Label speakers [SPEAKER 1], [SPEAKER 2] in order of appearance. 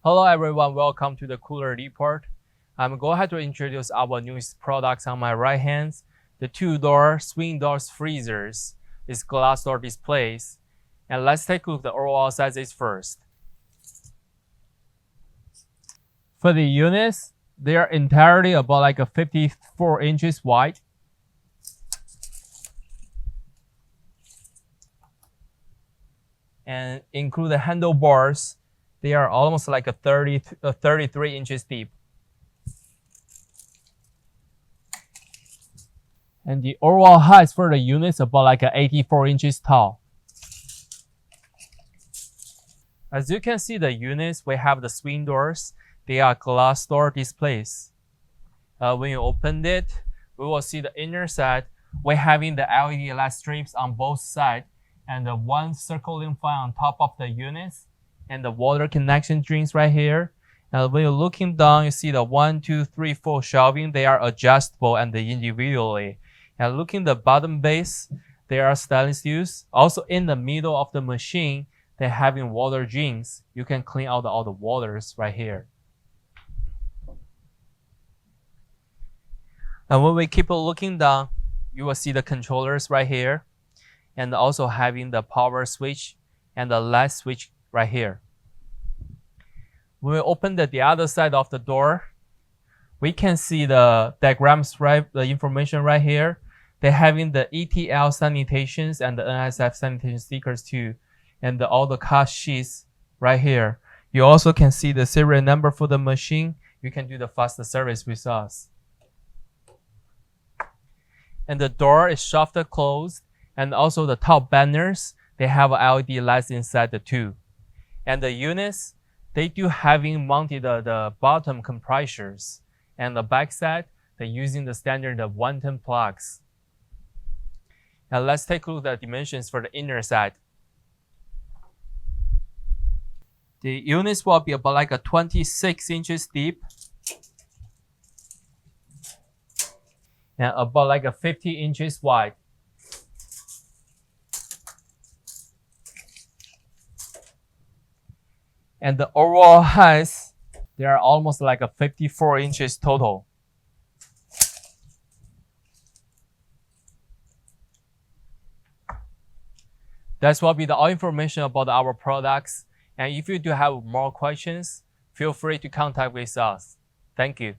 [SPEAKER 1] Hello everyone, welcome to the Cooler Report. I'm going to introduce our newest products on my right hand. The two-door swing doors freezers is glass door displays. And let's take a look at the overall sizes first. For the units, they are entirely about like a 54 inches wide. And include the handlebars. They are almost like a 33 inches deep. And the overall height for the unit is about like 84 inches tall. As you can see, the units, we have the swing doors. They are glass door displays. When you open it, we will see the inner side. We're having the LED light strips on both sides and the one circling fan on top of the units and the water connection drains right here. And when you're looking down, you see the 1, 2, 3, 4 shelving. They are adjustable and individually. And looking the bottom base, they are stainless steel. Also in the middle of the machine, they're having water drains. You can clean out all the waters right here. And when we keep looking down, you will see the controllers right here, and also having the power switch and the light switch right here. When we open the other side of the door, we can see the diagrams, right? The information right here. They're having the ETL sanitations and the NSF sanitation stickers too, and all the cost sheets right here. You also can see the serial number for the machine. You can do the faster service with us. And the door is soft closed, and also the top banners, they have LED lights inside the two. And the units, they do having mounted the bottom compressors, and the back side, they're using the standard 110 plugs. Now let's take a look at the dimensions for the inner side. The units will be about like a 26 inches deep and about like a 50 inches wide. And the overall height, they are almost like a 54 inches total. That's will be the all information about our products. And if you do have more questions, feel free to contact with us. Thank you.